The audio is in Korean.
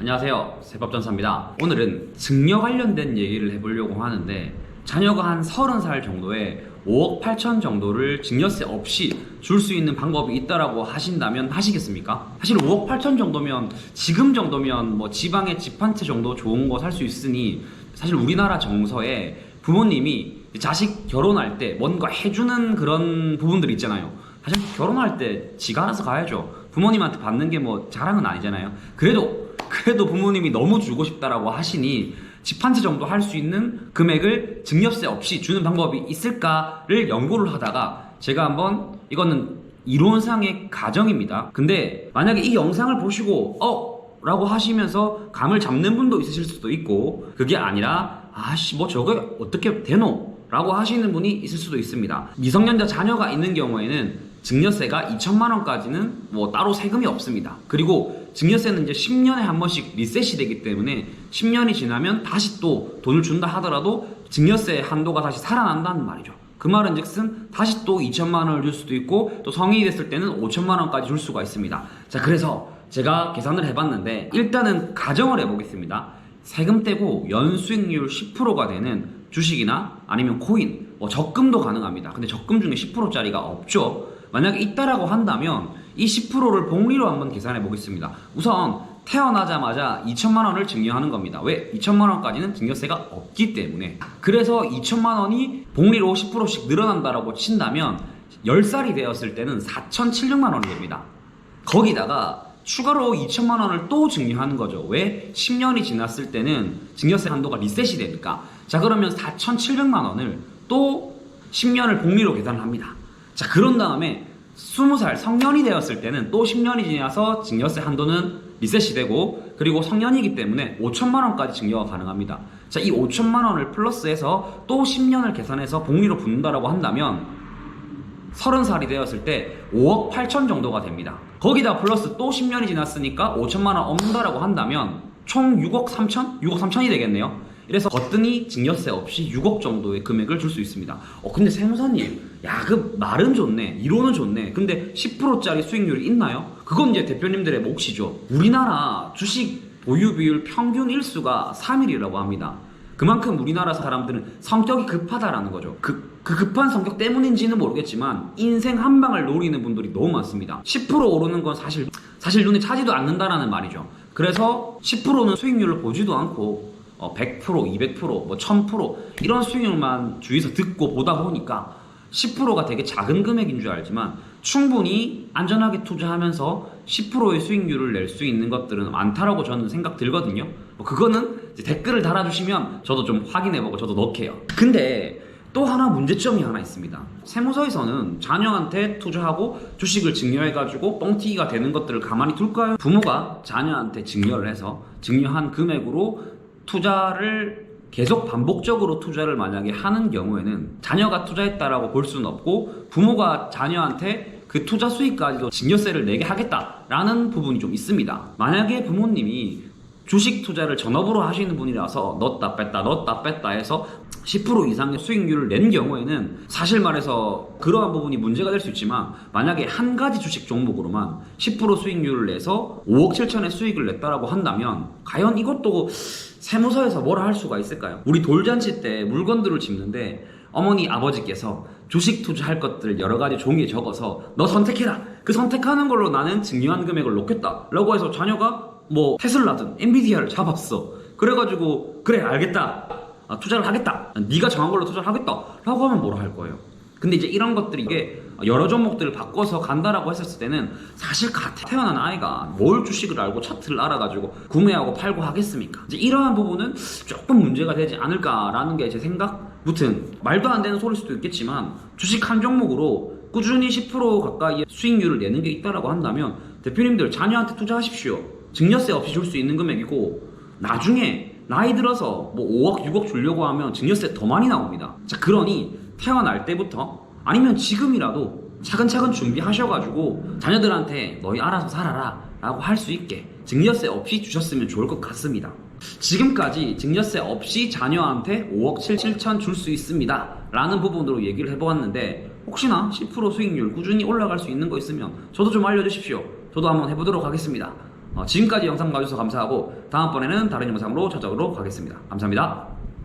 안녕하세요, 세법전사입니다. 오늘은 증여 관련된 얘기를 해보려고 하는데, 자녀가 한 30살 정도에 5억 8천 정도를 증여세 없이 줄 수 있는 방법이 있다라고 하신다면 하시겠습니까? 사실 5억 8천 정도면, 지금 정도면 뭐 지방에 집 한 채 정도 좋은 거 살 수 있으니, 사실 우리나라 정서에 부모님이 자식 결혼할 때 뭔가 해주는 그런 부분들이 있잖아요. 사실 결혼할 때 지가 알아서 가야죠. 부모님한테 받는 게 뭐 자랑은 아니잖아요. 그래도 부모님이 너무 주고 싶다라고 하시니 집 한 채 정도 할 수 있는 금액을 증여세 없이 주는 방법이 있을까를 연구를 하다가 제가 한번, 이거는 이론상의 가정입니다. 근데 만약에 이 영상을 보시고 라고 하시면서 감을 잡는 분도 있으실 수도 있고, 그게 아니라 아씨 뭐 저게 어떻게 되노? 라고 하시는 분이 있을 수도 있습니다. 미성년자 자녀가 있는 경우에는 증여세가 2천만 원까지는 뭐 따로 세금이 없습니다. 그리고 증여세는 이제 10년에 한 번씩 리셋이 되기 때문에 10년이 지나면 다시 또 돈을 준다 하더라도 증여세 한도가 다시 살아난다는 말이죠. 그 말은 즉슨 다시 또 2천만 원을 줄 수도 있고, 또 성인이 됐을 때는 5천만 원까지 줄 수가 있습니다. 자, 그래서 제가 계산을 해봤는데, 일단은 가정을 해보겠습니다. 세금 떼고 연수익률 10%가 되는 주식이나 아니면 코인, 뭐 적금도 가능합니다. 근데 적금 중에 10%짜리가 없죠. 만약에 있다라고 한다면 이 10%를 복리로 한번 계산해 보겠습니다. 우선 태어나자마자 2천만 원을 증여하는 겁니다. 왜? 2천만 원까지는 증여세가 없기 때문에. 그래서 2천만 원이 복리로 10%씩 늘어난다라고 친다면 10살이 되었을 때는 4,700만 원이 됩니다. 거기다가 추가로 2천만 원을 또 증여하는 거죠. 왜? 10년이 지났을 때는 증여세 한도가 리셋이 되니까. 자, 그러면 4,700만 원을 또 10년을 복리로 계산을 합니다. 자, 그런 다음에 20살 성년이 되었을 때는 또 10년이 지나서 증여세 한도는 리셋이 되고, 그리고 성년이기 때문에 5천만 원까지 증여가 가능합니다. 자, 이 5천만 원을 플러스해서 또 10년을 계산해서 복리로 붓는다라고 한다면 30살이 되었을 때 5억 8천 정도가 됩니다. 거기다 플러스 또 10년이 지났으니까 5천만 원 없는다라고 한다면 총 6억 3천? 6억 3천이 되겠네요. 이래서 거뜬히 증여세 없이 6억 정도의 금액을 줄 수 있습니다. 근데 세무사님, 야, 그 말은 좋네, 이론은 좋네. 근데 10%짜리 수익률이 있나요? 그건 이제 대표님들의 몫이죠. 우리나라 주식 보유 비율 평균 일수가 3일이라고 합니다. 그만큼 우리나라 사람들은 성격이 급하다라는 거죠. 그 급한 성격 때문인지는 모르겠지만 인생 한 방을 노리는 분들이 너무 많습니다. 10% 오르는 건 사실 눈에 차지도 않는다라는 말이죠. 그래서 10%는 수익률을 보지도 않고 100%, 200%, 뭐 1000% 이런 수익률만 주위에서 듣고 보다 보니까 10%가 되게 작은 금액인 줄 알지만 충분히 안전하게 투자하면서 10%의 수익률을 낼 수 있는 것들은 많다라고 저는 생각 들거든요. 그거는 이제 댓글을 달아주시면 저도 좀 확인해보고 저도 넣게요. 근데 또 하나 문제점이 하나 있습니다. 세무서에서는 자녀한테 투자하고 주식을 증여해가지고 뻥튀기가 되는 것들을 가만히 둘까요? 부모가 자녀한테 증여를 해서 증여한 금액으로 투자를 계속 반복적으로 투자를 만약에 하는 경우에는 자녀가 투자했다라고 볼 수는 없고, 부모가 자녀한테 그 투자 수익까지도 증여세를 내게 하겠다라는 부분이 좀 있습니다. 만약에 부모님이 주식 투자를 전업으로 하시는 분이라서 넣었다 뺐다 해서 10% 이상의 수익률을 낸 경우에는 사실 말해서 그러한 부분이 문제가 될 수 있지만, 만약에 한 가지 주식 종목으로만 10% 수익률을 내서 5억 7천의 수익을 냈다라고 한다면 과연 이것도 세무서에서 뭐라 할 수가 있을까요? 우리 돌잔치 때 물건들을 집는데 어머니 아버지께서 주식 투자할 것들을 여러 가지 종이에 적어서 너 선택해라, 그 선택하는 걸로 나는 증여한 금액을 놓겠다 라고 해서 자녀가 뭐 테슬라든 엔비디아를 잡았어. 그래가지고 그래 알겠다, 투자를 하겠다, 네가 정한 걸로 투자를 하겠다 라고 하면 뭐라 할 거예요? 근데 이제 이런 것들이 이게 여러 종목들을 바꿔서 간다라고 했을 때는 사실 갓 태어난 아이가 뭘 주식을 알고 차트를 알아가지고 구매하고 팔고 하겠습니까? 이제 이러한 부분은 조금 문제가 되지 않을까라는 게 제 생각. 무튼 말도 안 되는 소리일 수도 있겠지만 주식 한 종목으로 꾸준히 10% 가까이의 수익률을 내는 게 있다라고 한다면 대표님들 자녀한테 투자하십시오. 증여세 없이 줄 수 있는 금액이고, 나중에 나이 들어서 뭐 5억 6억 주려고 하면 증여세 더 많이 나옵니다. 자, 그러니 태어날 때부터 아니면 지금이라도 차근차근 준비하셔가지고 자녀들한테 너희 알아서 살아라 라고 할 수 있게 증여세 없이 주셨으면 좋을 것 같습니다. 지금까지 증여세 없이 자녀한테 5억 7천 줄 수 있습니다 라는 부분으로 얘기를 해보았는데, 혹시나 10% 수익률 꾸준히 올라갈 수 있는 거 있으면 저도 좀 알려주십시오. 저도 한번 해보도록 하겠습니다. 지금까지 영상 봐주셔서 감사하고 다음번에는 다른 영상으로 찾아오도록 하겠습니다. 감사합니다.